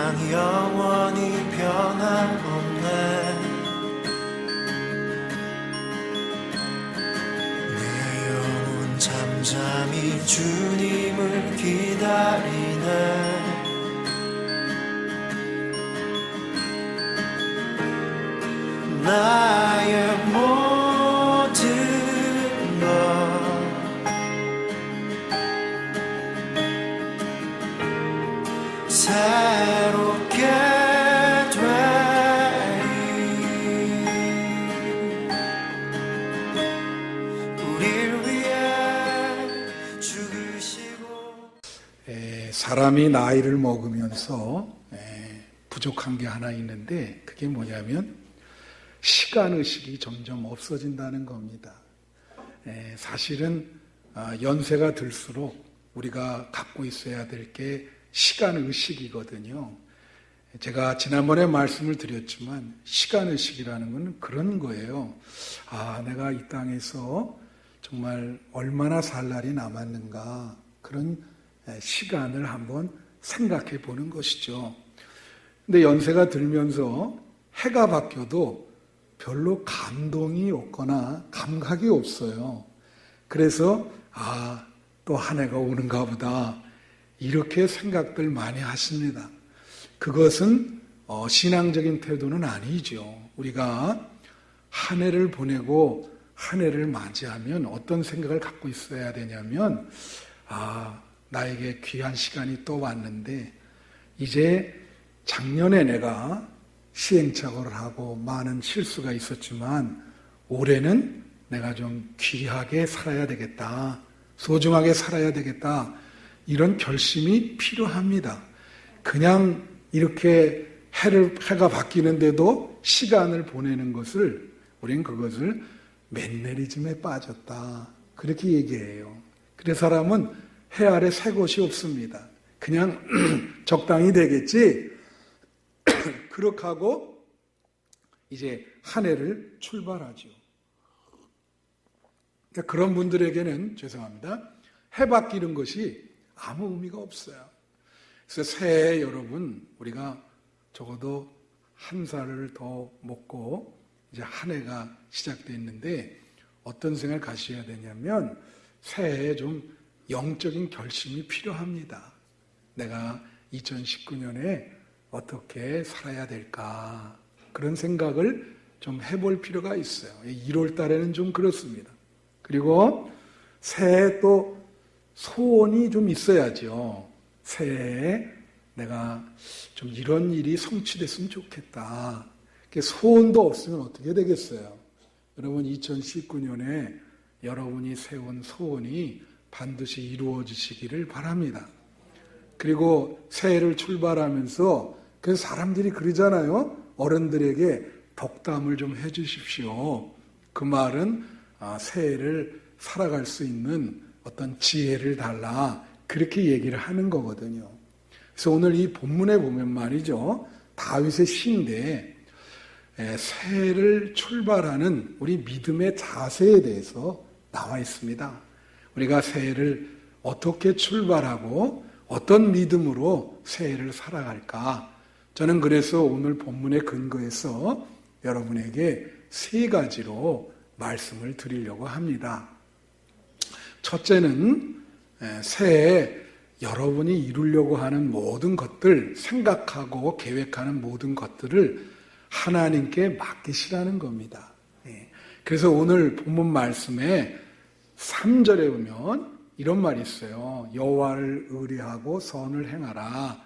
난 영원히 변함없네. 내 영혼 잠잠히 주님을 기다리네. 나의 모든 것 새롭게 되리. 우릴 위해 죽으시고. 사람이 나이를 먹으면서 부족한 게 하나 있는데 그게 뭐냐면 시간의식이 점점 없어진다는 겁니다. 사실은 연세가 들수록 우리가 갖고 있어야 될 게 시간의식이거든요. 제가 지난번에 말씀을 드렸지만 시간의식이라는 건 그런 거예요. 내가 이 땅에서 정말 얼마나 살 날이 남았는가, 그런 시간을 한번 생각해 보는 것이죠. 근데 연세가 들면서 해가 바뀌어도 별로 감동이 없거나 감각이 없어요. 그래서 또 한 해가 오는가 보다, 이렇게 생각들 많이 하십니다. 그것은 신앙적인 태도는 아니죠. 우리가 한 해를 보내고 한 해를 맞이하면 어떤 생각을 갖고 있어야 되냐면, 나에게 귀한 시간이 또 왔는데 이제 작년에 내가 시행착오를 하고 많은 실수가 있었지만 올해는 내가 좀 귀하게 살아야 되겠다, 소중하게 살아야 되겠다, 이런 결심이 필요합니다. 그냥 이렇게 해가 바뀌는데도 시간을 보내는 것을, 우린 그것을 맨네리즘에 빠졌다, 그렇게 얘기해요. 그래서 사람은 해 아래 새 것이 없습니다. 그냥 적당히 되겠지, 그렇게 하고 이제 한 해를 출발하죠. 그러니까 그런 분들에게는 죄송합니다, 해 바뀌는 것이 아무 의미가 없어요. 그래서 새해 여러분, 우리가 적어도 한 살을 더 먹고 이제 한 해가 시작됐는데 어떤 생각을 가셔야 되냐면, 새해에 좀 영적인 결심이 필요합니다. 내가 2019년에 어떻게 살아야 될까, 그런 생각을 좀 해볼 필요가 있어요. 1월 달에는 좀 그렇습니다. 그리고 새해 또 소원이 좀 있어야죠. 새해에 내가 좀 이런 일이 성취됐으면 좋겠다. 소원도 없으면 어떻게 되겠어요? 여러분, 2019년에 여러분이 세운 소원이 반드시 이루어지시기를 바랍니다. 그리고 새해를 출발하면서, 그래서 사람들이 그러잖아요. 어른들에게 덕담을 좀 해주십시오. 그 말은 새해를 살아갈 수 있는 어떤 지혜를 달라, 그렇게 얘기를 하는 거거든요. 그래서 오늘 이 본문에 보면 말이죠, 다윗의 시인데 새해를 출발하는 우리 믿음의 자세에 대해서 나와 있습니다. 우리가 새해를 어떻게 출발하고 어떤 믿음으로 새해를 살아갈까? 저는 그래서 오늘 본문에 근거해서 여러분에게 3가지로 말씀을 드리려고 합니다. 첫째는 새해에 여러분이 이루려고 하는 모든 것들, 생각하고 계획하는 모든 것들을 하나님께 맡기시라는 겁니다. 그래서 오늘 본문 말씀에 3절에 보면 이런 말이 있어요. 여호와를 의뢰하고 선을 행하라.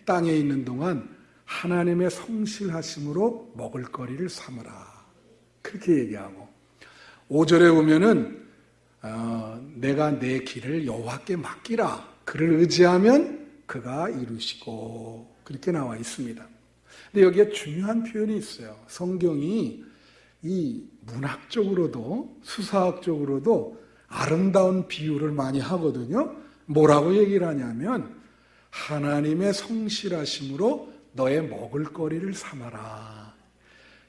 땅에 있는 동안 하나님의 성실하심으로 먹을거리를 삼으라. 그렇게 얘기하고 5절에 보면은 내가 내 길을 여호와께 맡기라. 그를 의지하면 그가 이루시고, 그렇게 나와 있습니다. 근데 여기에 중요한 표현이 있어요. 성경이 이 문학적으로도 수사학적으로도 아름다운 비유를 많이 하거든요. 뭐라고 얘기를 하냐면, 하나님의 성실하심으로 너의 먹을거리를 삼아라.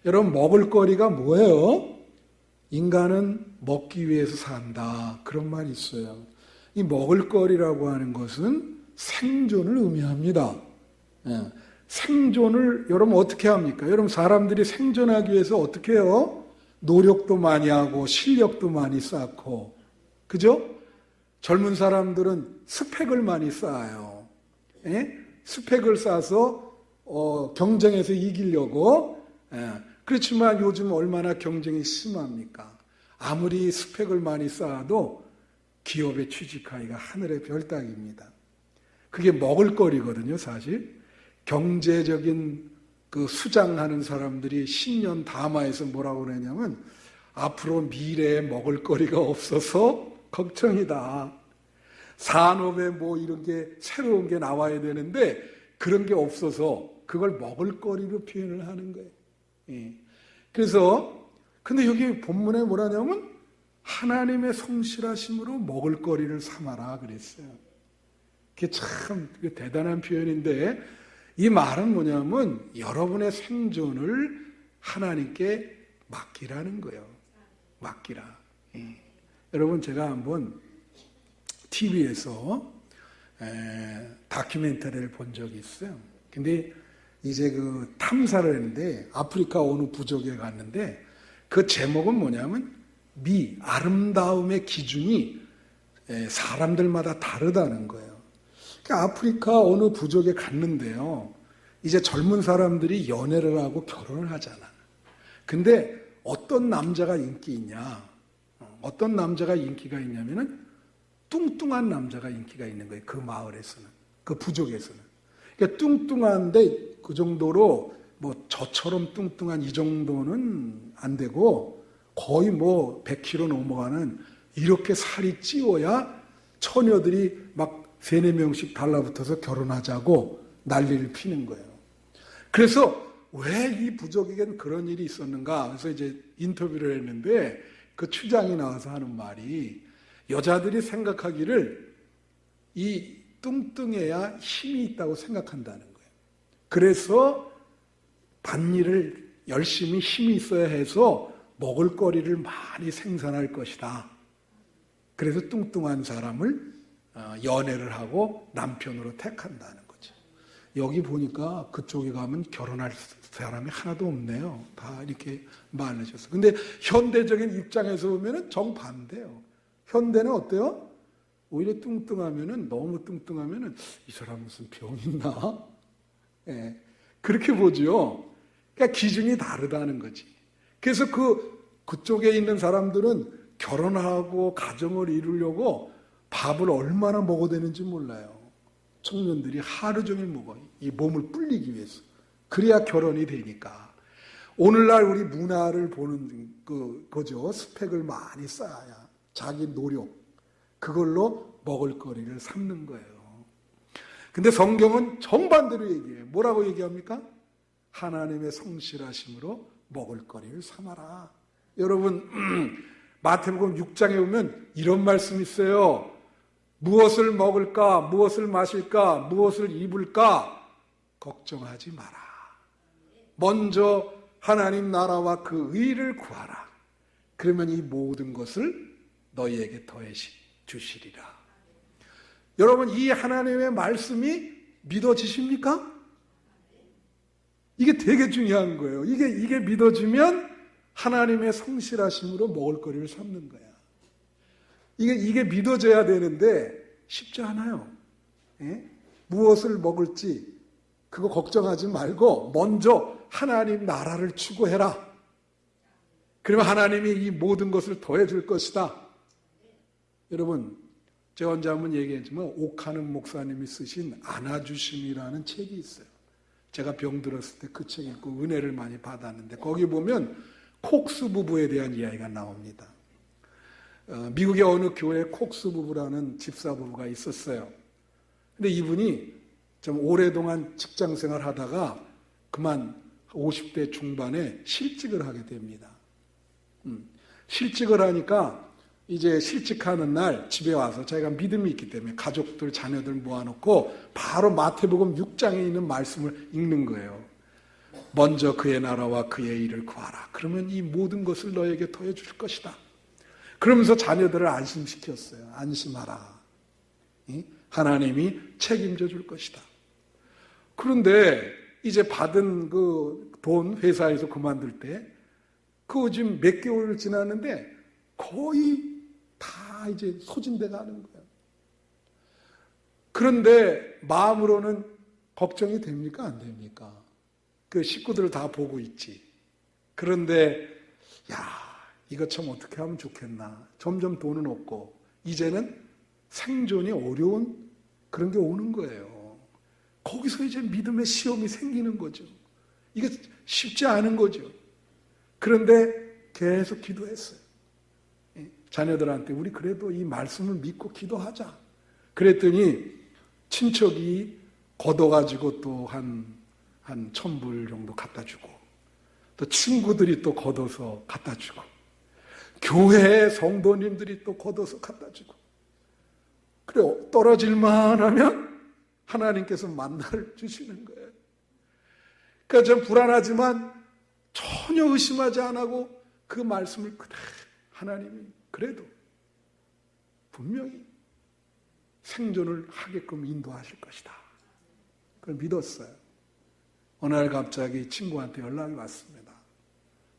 여러분, 먹을거리가 뭐예요? 인간은 먹기 위해서 산다, 그런 말이 있어요. 이 먹을거리라고 하는 것은 생존을 의미합니다. 예. 생존을 여러분 어떻게 합니까? 여러분 사람들이 생존하기 위해서 어떻게 해요? 노력도 많이 하고 실력도 많이 쌓고, 그죠? 젊은 사람들은 스펙을 많이 쌓아요. 예? 스펙을 쌓아서 경쟁에서 이기려고. 예. 그렇지만 요즘 얼마나 경쟁이 심합니까? 아무리 스펙을 많이 쌓아도 기업에 취직하기가 하늘의 별 따기입니다. 그게 먹을거리거든요, 사실. 경제적인 그 수장하는 사람들이 신년 담화에서 뭐라고 그러냐면 앞으로 미래에 먹을거리가 없어서 걱정이다. 산업에 뭐 이런 게 새로운 게 나와야 되는데 그런 게 없어서 그걸 먹을거리로 표현을 하는 거예요. 예. 그래서 근데 여기 본문에 뭐라냐면 하나님의 성실하심으로 먹을거리를 삼아라 그랬어요. 그게 참 대단한 표현인데 이 말은 뭐냐면 여러분의 생존을 하나님께 맡기라는 거예요. 맡기라. 예. 여러분 제가 한번 TV에서 다큐멘터리를 본 적이 있어요. 근데 이제 그 탐사를 했는데 아프리카 어느 부족에 갔는데 그 제목은 뭐냐면 아름다움의 기준이 사람들마다 다르다는 거예요. 그러니까 아프리카 어느 부족에 갔는데요. 이제 젊은 사람들이 연애를 하고 결혼을 하잖아. 근데 어떤 남자가 인기 있냐? 어떤 남자가 인기가 있냐면은 뚱뚱한 남자가 인기가 있는 거예요. 그 마을에서는. 그 부족에서는. 그러니까 뚱뚱한데 그 정도로 뭐 저처럼 뚱뚱한 이 정도는 안 되고 거의 뭐 100kg 넘어가는 이렇게 살이 찌워야 처녀들이 막 3, 4명씩 달라붙어서 결혼하자고 난리를 피는 거예요. 그래서 왜 이 부족에겐 그런 일이 있었는가? 그래서 이제 인터뷰를 했는데 그 추장이 나와서 하는 말이 여자들이 생각하기를 이 뚱뚱해야 힘이 있다고 생각한다는 거예요. 그래서 밭일을 열심히 힘이 있어야 해서 먹을거리를 많이 생산할 것이다. 그래서 뚱뚱한 사람을 연애를 하고 남편으로 택한다는 거죠. 여기 보니까 그쪽에 가면 결혼할 사람이 하나도 없네요. 다 이렇게 말해줬어요. 근데 현대적인 입장에서 보면 정반대예요. 현대는 어때요? 오히려 뚱뚱하면은 너무 뚱뚱하면은 이 사람 무슨 병 있나? 예, 그렇게 보죠. 그러니까 기준이 다르다는 거지. 그래서 그쪽에 있는 사람들은 결혼하고 가정을 이루려고 밥을 얼마나 먹어야 되는지 몰라요. 청년들이 하루 종일 먹어요. 이 몸을 불리기 위해서. 그래야 결혼이 되니까. 오늘날 우리 문화를 보는 거죠. 스펙을 많이 쌓아야 자기 노력 그걸로 먹을거리를 삼는 거예요. 근데 성경은 정반대로 얘기해요. 뭐라고 얘기합니까? 하나님의 성실하심으로 먹을거리를 삼아라. 여러분 마태복음 6장에 보면 이런 말씀이 있어요. 무엇을 먹을까? 무엇을 마실까? 무엇을 입을까? 걱정하지 마라. 먼저 하나님 나라와 그 의를 구하라. 그러면 이 모든 것을 너희에게 더해 주시리라. 여러분 이 하나님의 말씀이 믿어지십니까? 이게 되게 중요한 거예요. 이게 믿어지면 하나님의 성실하심으로 먹을거리를 삼는 거야. 이게 믿어져야 되는데 쉽지 않아요. 예? 무엇을 먹을지 그거 걱정하지 말고 먼저 하나님 나라를 추구해라. 그러면 하나님이 이 모든 것을 더해 줄 것이다. 여러분 제가 언제 한번 얘기했지만 옥하는 목사님이 쓰신 안아주심이라는 책이 있어요. 제가 병들었을 때 그 책 읽고 은혜를 많이 받았는데 거기 보면 콕스 부부에 대한 이야기가 나옵니다. 미국의 어느 교회에 콕스 부부라는 집사 부부가 있었어요. 근데 이분이 좀 오랫동안 직장 생활 하다가 그만 50대 중반에 실직을 하게 됩니다. 실직을 하니까 이제 실직하는 날 집에 와서 자기가 믿음이 있기 때문에 가족들, 자녀들 모아놓고 바로 마태복음 6장에 있는 말씀을 읽는 거예요. 먼저 그의 나라와 그의 일을 구하라. 그러면 이 모든 것을 너에게 더해 줄 것이다. 그러면서 자녀들을 안심시켰어요. 안심하라. 하나님이 책임져 줄 것이다. 그런데 이제 받은 그 돈 회사에서 그만둘 때 그거 지금 몇 개월 지났는데 거의 다 이제 소진돼 가는 거예요. 그런데 마음으로는 걱정이 됩니까? 안 됩니까? 그 식구들을 다 보고 있지. 그런데 야, 이거 참 어떻게 하면 좋겠나. 점점 돈은 없고 이제는 생존이 어려운 그런 게 오는 거예요. 거기서 이제 믿음의 시험이 생기는 거죠. 이게 쉽지 않은 거죠. 그런데 계속 기도했어요. 자녀들한테 우리 그래도 이 말씀을 믿고 기도하자. 그랬더니 친척이 걷어가지고 또 한 1,000불 정도 갖다 주고, 또 친구들이 또 걷어서 갖다 주고, 교회 성도님들이 또 걷어서 갖다 주고, 그래 떨어질만 하면 하나님께서 만나를 주시는 거예요. 그러니까 좀 불안하지만 전혀 의심하지 않고 그 말씀을 그대로 하나님이 그래도 분명히 생존을 하게끔 인도하실 것이다. 그걸 믿었어요. 어느 날 갑자기 친구한테 연락이 왔습니다.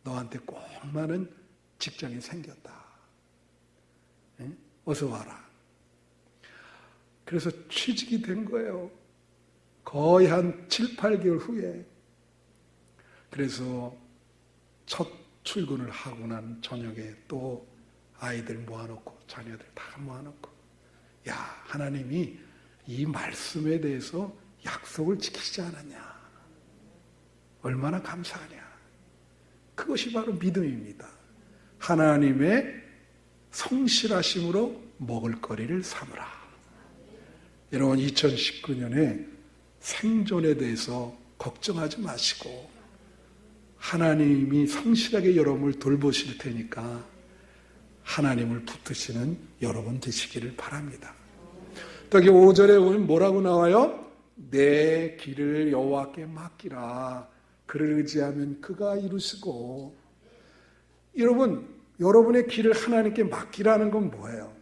너한테 꼭 많은 직장이 생겼다. 어서 와라. 그래서 취직이 된 거예요. 거의 한 7, 8개월 후에. 그래서 첫 출근을 하고 난 저녁에 또 아이들 모아놓고 자녀들 다 모아놓고, 야, 하나님이 이 말씀에 대해서 약속을 지키지 않았냐. 얼마나 감사하냐. 그것이 바로 믿음입니다. 하나님의 성실하심으로 먹을거리를 삼으라. 여러분, 2019년에 생존에 대해서 걱정하지 마시고 하나님이 성실하게 여러분을 돌보실 테니까 하나님을 붙드시는 여러분 되시기를 바랍니다. 또 여기 5절에 보면 뭐라고 나와요? 내 길을 여호와께 맡기라. 그를 의지하면 그가 이루시고. 여러분, 여러분의 길을 하나님께 맡기라는 건 뭐예요?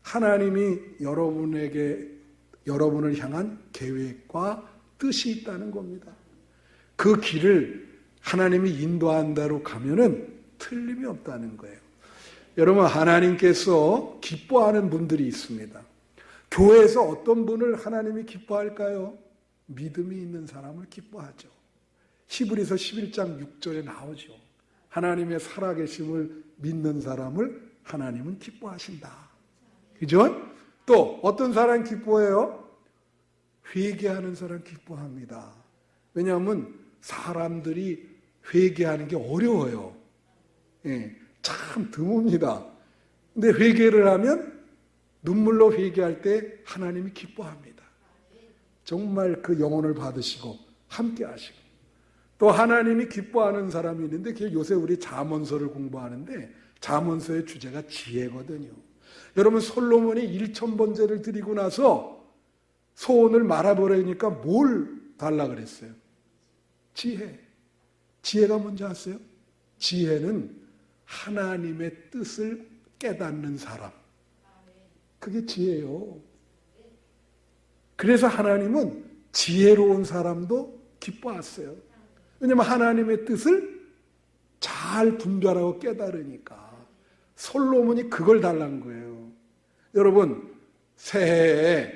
하나님이 여러분을 향한 계획과 뜻이 있다는 겁니다. 그 길을 하나님이 인도한다로 가면은 틀림이 없다는 거예요. 여러분, 하나님께서 기뻐하는 분들이 있습니다. 교회에서 어떤 분을 하나님이 기뻐할까요? 믿음이 있는 사람을 기뻐하죠. 히브리서 11장 6절에 나오죠. 하나님의 살아계심을 믿는 사람을 하나님은 기뻐하신다. 그죠? 또 어떤 사람 기뻐해요? 회개하는 사람 기뻐합니다. 왜냐하면 사람들이 회개하는 게 어려워요. 참 드뭅니다. 근데 회개를 하면 눈물로 회개할 때 하나님이 기뻐합니다. 정말 그 영혼을 받으시고 함께 하시고. 또 하나님이 기뻐하는 사람이 있는데 그게 요새 우리 잠언서를 공부하는데 잠언서의 주제가 지혜거든요. 여러분, 솔로몬이 1,000번제를 드리고 나서 소원을 말아버리니까 뭘 달라 그랬어요? 지혜. 지혜가 뭔지 아세요? 지혜는 하나님의 뜻을 깨닫는 사람. 그게 지혜예요. 그래서 하나님은 지혜로운 사람도 기뻐하세요. 왜냐하면 하나님의 뜻을 잘 분별하고 깨달으니까. 솔로몬이 그걸 달라는 거예요. 여러분, 새해에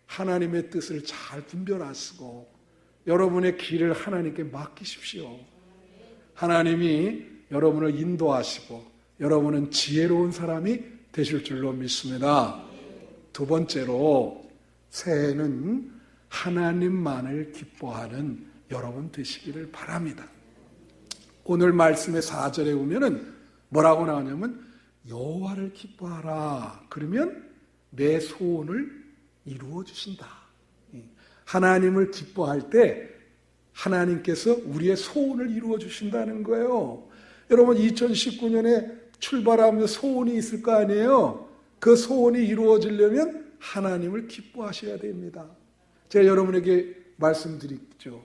하나님의 뜻을 잘 분별하시고 여러분의 길을 하나님께 맡기십시오. 하나님이 여러분을 인도하시고 여러분은 지혜로운 사람이 되실 줄로 믿습니다. 두 번째로, 새해는 하나님만을 기뻐하는 여러분 되시기를 바랍니다. 오늘 말씀의 4절에 보면은 뭐라고 나오냐면 여호와를 기뻐하라. 그러면 내 소원을 이루어 주신다. 하나님을 기뻐할 때 하나님께서 우리의 소원을 이루어 주신다는 거예요. 여러분, 2019년에 출발하면서 소원이 있을 거 아니에요? 그 소원이 이루어지려면 하나님을 기뻐하셔야 됩니다. 제가 여러분에게 말씀드리죠.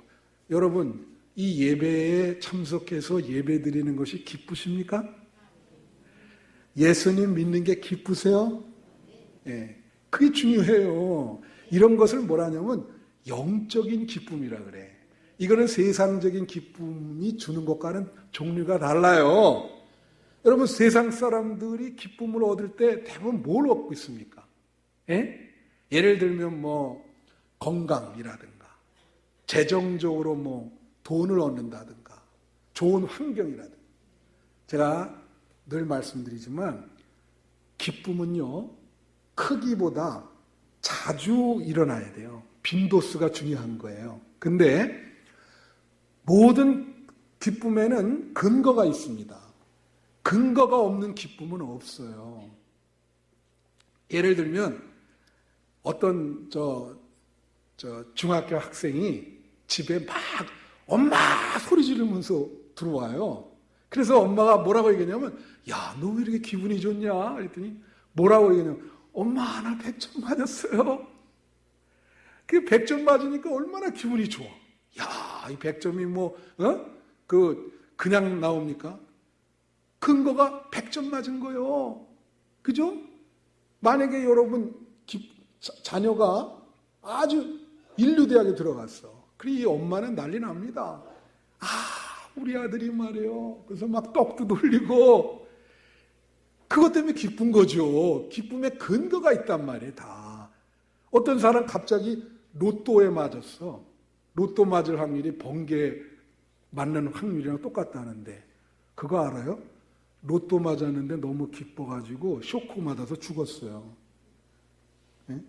여러분, 이 예배에 참석해서 예배 드리는 것이 기쁘십니까? 예수님 믿는 게 기쁘세요? 예, 그게 중요해요. 이런 것을 뭐라냐면 영적인 기쁨이라 그래. 이거는 세상적인 기쁨이 주는 것과는 종류가 달라요. 여러분, 세상 사람들이 기쁨을 얻을 때 대부분 뭘 얻고 있습니까? 예? 예를 들면 뭐 건강이라든가 재정적으로 뭐 돈을 얻는다든가 좋은 환경이라든가. 제가 늘 말씀드리지만 기쁨은요, 크기보다 자주 일어나야 돼요. 빈도수가 중요한 거예요. 근데 모든 기쁨에는 근거가 있습니다. 근거가 없는 기쁨은 없어요. 예를 들면 어떤 중학교 학생이 집에 막 엄마 소리 지르면서 들어와요. 그래서 엄마가 뭐라고 얘기했냐면, 야, 너 왜 이렇게 기분이 좋냐? 그랬더니 뭐라고 얘기했냐면, 엄마, 나 100점 맞았어요. 그 100점 맞으니까 얼마나 기분이 좋아. 야, 이 100점이 그냥 나옵니까? 근거가 100점 맞은 거예요. 그죠? 만약에 여러분 자녀가 아주 인류대학에 들어갔어. 그리고 이 엄마는 난리 납니다. 아, 우리 아들이 말이에요. 그래서 막 떡도 돌리고. 그것 때문에 기쁜 거죠. 기쁨에 근거가 있단 말이에요, 다. 어떤 사람 갑자기 로또에 맞았어. 로또 맞을 확률이 번개 맞는 확률이랑 똑같다는데, 그거 알아요? 로또 맞았는데 너무 기뻐가지고 쇼크 맞아서 죽었어요. 예?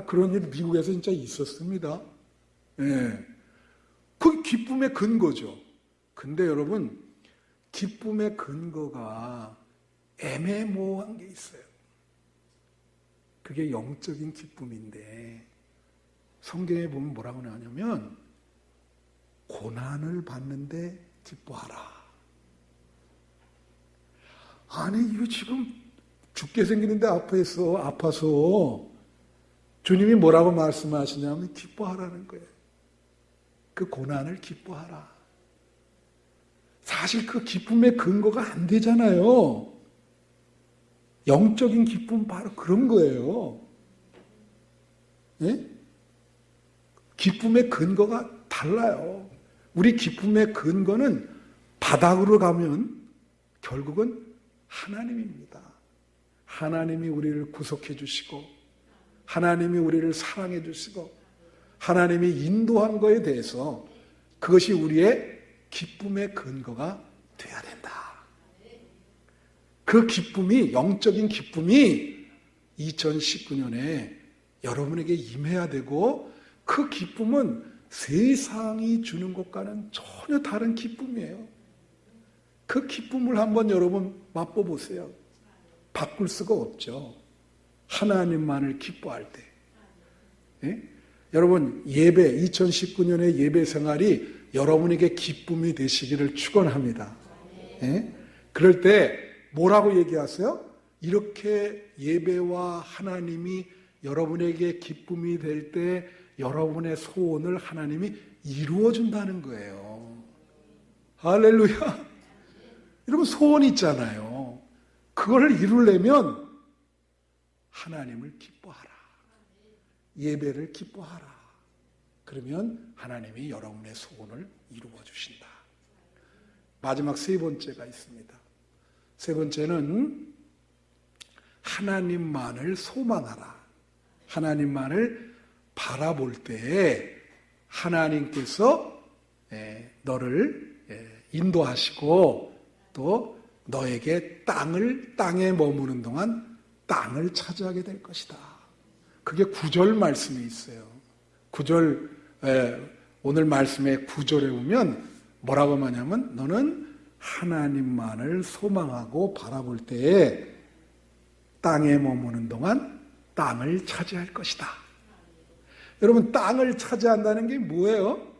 그런 일 미국에서 진짜 있었습니다. 예. 그 기쁨의 근거죠. 근데 여러분, 기쁨의 근거가 애매모호한 게 있어요. 그게 영적인 기쁨인데, 성경에 보면 뭐라고 나오냐면, 고난을 받는데 기뻐하라. 아니, 이거 지금 죽게 생기는데 아파서 주님이 뭐라고 말씀하시냐면 기뻐하라는 거예요. 그 고난을 기뻐하라. 사실 그 기쁨의 근거가 안 되잖아요. 영적인 기쁨은 바로 그런 거예요. 예? 기쁨의 근거가 달라요. 우리 기쁨의 근거는 바닥으로 가면 결국은 하나님입니다. 하나님이 우리를 구속해 주시고, 하나님이 우리를 사랑해 주시고, 하나님이 인도한 거에 대해서 그것이 우리의 기쁨의 근거가 돼야 된다. 그 기쁨이, 영적인 기쁨이 2019년에 여러분에게 임해야 되고, 그 기쁨은 세상이 주는 것과는 전혀 다른 기쁨이에요. 그 기쁨을 한번 여러분 맛보보세요. 바꿀 수가 없죠. 하나님만을 기뻐할 때. 예? 여러분, 예배, 2019년의 예배 생활이 여러분에게 기쁨이 되시기를 축원합니다. 예? 그럴 때 뭐라고 얘기하세요? 이렇게 예배와 하나님이 여러분에게 기쁨이 될 때 여러분의 소원을 하나님이 이루어준다는 거예요. 할렐루야. 여러분, 소원이 있잖아요. 그걸 이루려면 하나님을 기뻐하라. 예배를 기뻐하라. 그러면 하나님이 여러분의 소원을 이루어 주신다. 마지막 세 번째가 있습니다. 세 번째는 하나님만을 소망하라. 하나님만을 바라볼 때에 하나님께서 너를 인도하시고 또 너에게 땅에 머무는 동안 땅을 차지하게 될 것이다. 그게 9절 말씀에 있어요. 9절, 오늘 말씀의 9절에 보면 뭐라고 하냐면, 너는 하나님만을 소망하고 바라볼 때에 땅에 머무는 동안 땅을 차지할 것이다. 여러분, 땅을 차지한다는 게 뭐예요?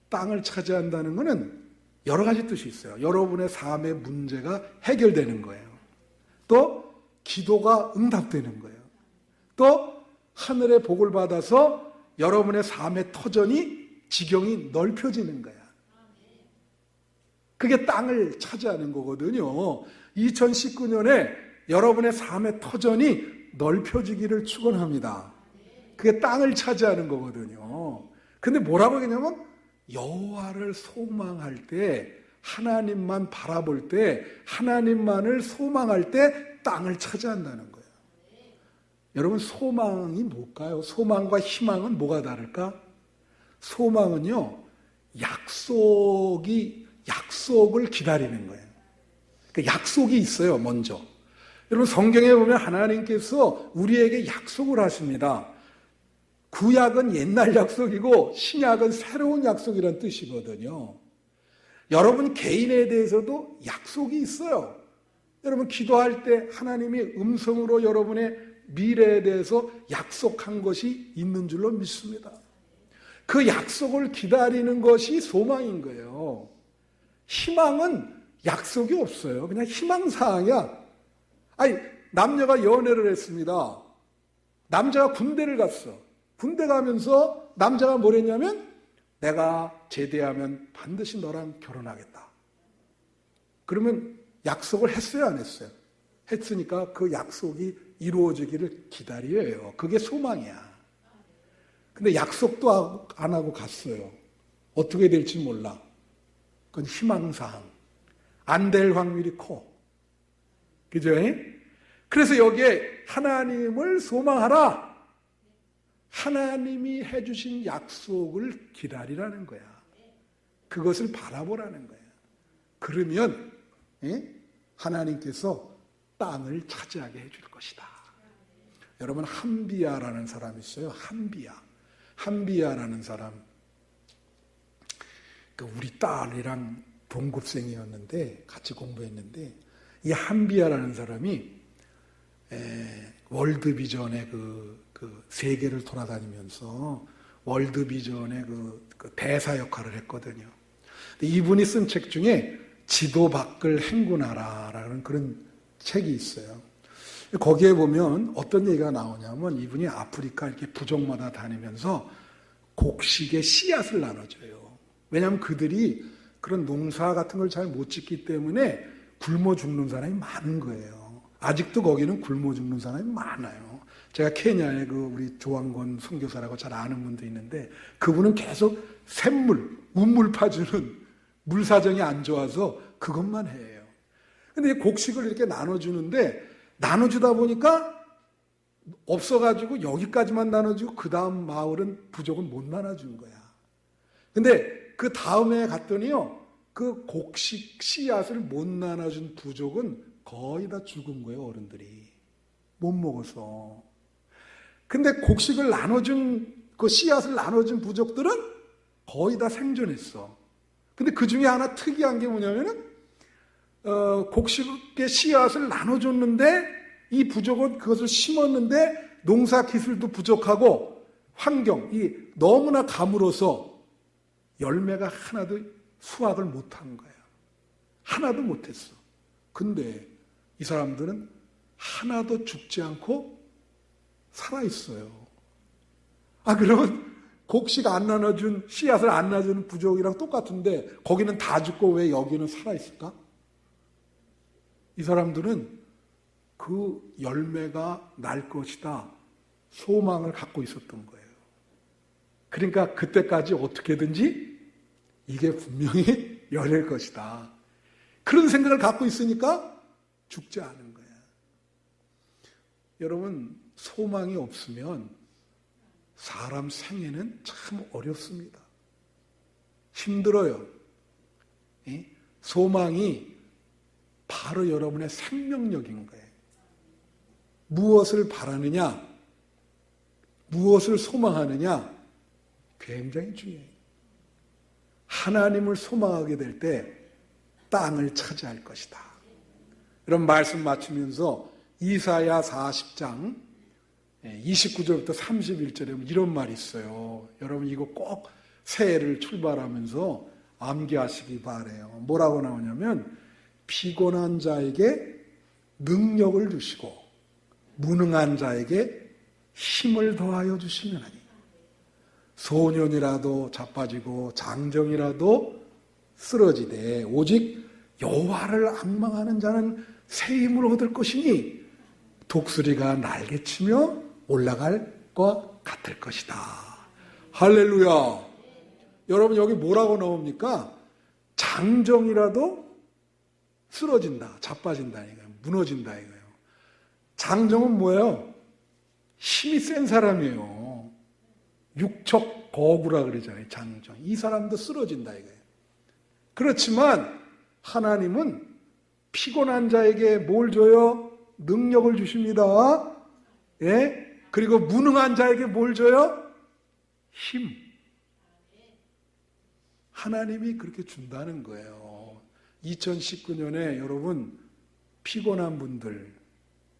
땅을 차지한다는 것은 여러 가지 뜻이 있어요. 여러분의 삶의 문제가 해결되는 거예요. 또 기도가 응답되는 거예요. 또 하늘의 복을 받아서 여러분의 삶의 터전이 지경이 넓혀지는 거야. 그게 땅을 차지하는 거거든요. 2019년에 여러분의 삶의 터전이 넓혀지기를 축원합니다. 그게 땅을 차지하는 거거든요. 근데 뭐라고 했냐면 여호와를 소망할 때, 하나님만 바라볼 때, 하나님만을 소망할 때 땅을 차지한다는 거예요. 여러분, 소망이 뭘까요? 소망과 희망은 뭐가 다를까? 소망은요, 약속을 기다리는 거예요. 그러니까 약속이 있어요, 먼저. 여러분, 성경에 보면 하나님께서 우리에게 약속을 하십니다. 구약은 옛날 약속이고 신약은 새로운 약속이라는 뜻이거든요. 여러분 개인에 대해서도 약속이 있어요. 여러분 기도할 때 하나님이 음성으로 여러분의 미래에 대해서 약속한 것이 있는 줄로 믿습니다. 그 약속을 기다리는 것이 소망인 거예요. 희망은 약속이 없어요. 그냥 희망사항이야. 아니, 남녀가 연애를 했습니다. 남자가 군대를 갔어. 군대 가면서 남자가 뭐랬냐면 내가 제대하면 반드시 너랑 결혼하겠다. 그러면 약속을 했어요, 안 했어요? 했으니까 그 약속이 이루어지기를 기다려요. 그게 소망이야. 근데 약속도 안 하고 갔어요. 어떻게 될지 몰라. 그건 희망사항. 안 될 확률이 커. 그죠? 그래서 여기에 하나님을 소망하라. 하나님이 해주신 약속을 기다리라는 거야. 그것을 바라보라는 거야. 그러면 하나님께서 땅을 차지하게 해줄 것이다. 여러분, 한비야라는 사람이 있어요. 한비야라는 사람. 우리 딸이랑 동급생이었는데 같이 공부했는데 이 한비야라는 사람이 월드비전의 그 세계를 돌아다니면서 월드비전의 그 대사 역할을 했거든요. 이분이 쓴 책 중에 지도 밖을 행군하라라는 그런 책이 있어요. 거기에 보면 어떤 얘기가 나오냐면 이분이 아프리카 이렇게 부족마다 다니면서 곡식의 씨앗을 나눠줘요. 왜냐하면 그들이 그런 농사 같은 걸 잘 못 짓기 때문에 굶어 죽는 사람이 많은 거예요. 아직도 거기는 굶어 죽는 사람이 많아요. 제가 케냐에 우리 조항건 선교사라고 잘 아는 분도 있는데 그분은 계속 샘물, 우물 파주는 물 사정이 안 좋아서 그것만 해요. 근데 곡식을 이렇게 나눠주는데 나눠주다 보니까 없어가지고 여기까지만 나눠주고 그 다음 마을은 부족은 못 나눠준 거야. 근데 그 다음에 갔더니요, 그 곡식 씨앗을 못 나눠준 부족은 거의 다 죽은 거예요, 어른들이. 못 먹어서. 근데 곡식을 나눠준, 그 씨앗을 나눠준 부족들은 거의 다 생존했어. 근데 그 중에 하나 특이한 게 뭐냐면은, 곡식의 씨앗을 나눠줬는데, 이 부족은 그것을 심었는데, 농사 기술도 부족하고, 환경이 너무나 가물어서 열매가 하나도 수확을 못한 거예요. 하나도 못했어. 근데 이 사람들은 하나도 죽지 않고 살아있어요. 그러면 곡식 안 나눠준, 씨앗을 안 나눠주는 부족이랑 똑같은데 거기는 다 죽고 왜 여기는 살아있을까? 이 사람들은 그 열매가 날 것이다 소망을 갖고 있었던 거예요. 그러니까 그때까지 어떻게든지 이게 분명히 열릴 것이다. 그런 생각을 갖고 있으니까 죽지 않은 거야. 여러분, 소망이 없으면 사람 생애는 참 어렵습니다. 힘들어요. 소망이 바로 여러분의 생명력인 거예요. 무엇을 바라느냐, 무엇을 소망하느냐, 굉장히 중요해요. 하나님을 소망하게 될 때 땅을 차지할 것이다. 이런 말씀 맞추면서 이사야 40장 29절부터 31절에 이런 말이 있어요. 여러분 이거 꼭 새해를 출발하면서 암기하시기 바라요. 뭐라고 나오냐면 피곤한 자에게 능력을 주시고 무능한 자에게 힘을 더하여 주시느니라. 소년이라도 자빠지고 장정이라도 쓰러지되 오직 여호와를 앙망하는 자는 새 힘을 얻을 것이니 독수리가 날개치며 올라갈 것과 같을 것이다. 할렐루야. 여러분 여기 뭐라고 나옵니까? 장정이라도 쓰러진다, 자빠진다 이거예요. 무너진다 이거예요. 장정은 뭐예요? 힘이 센 사람이에요. 육척 거구라 그러잖아요. 장정. 이 사람도 쓰러진다 이거예요. 그렇지만 하나님은 피곤한 자에게 뭘 줘요? 능력을 주십니다. 예? 그리고 무능한 자에게 뭘 줘요? 힘. 하나님이 그렇게 준다는 거예요. 2019년에 여러분 피곤한 분들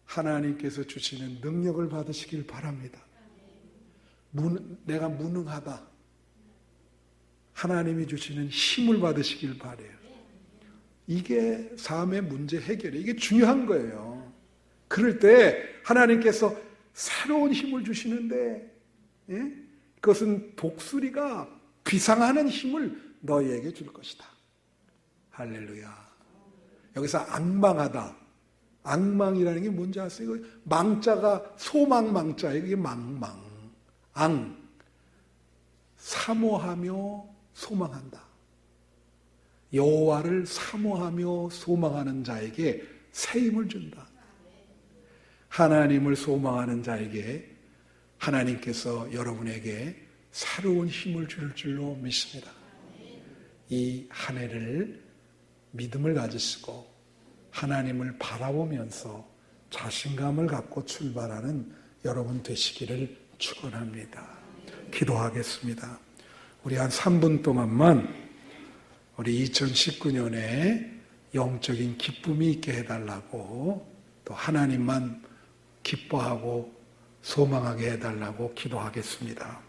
하나님께서 주시는 능력을 받으시길 바랍니다. 내가 무능하다. 하나님이 주시는 힘을 받으시길 바라요. 이게 삶의 문제 해결이에요. 이게 중요한 거예요. 그럴 때 하나님께서 새로운 힘을 주시는데 그것은 독수리가 비상하는 힘을 너희에게 줄 것이다. 할렐루야. 여기서 악망하다. 악망이라는 게 뭔지 아세요? 망자가 소망망자예요. 이게 망망. 앙. 사모하며 소망한다. 여호와를 사모하며 소망하는 자에게 새 힘을 준다. 하나님을 소망하는 자에게 하나님께서 여러분에게 새로운 힘을 줄 줄로 믿습니다. 이 한 해를 믿음을 가지시고 하나님을 바라보면서 자신감을 갖고 출발하는 여러분 되시기를 축원합니다. 기도하겠습니다. 우리 한 3분 동안만 우리 2019년에 영적인 기쁨이 있게 해달라고 또 하나님만 기뻐하고 소망하게 해달라고 기도하겠습니다.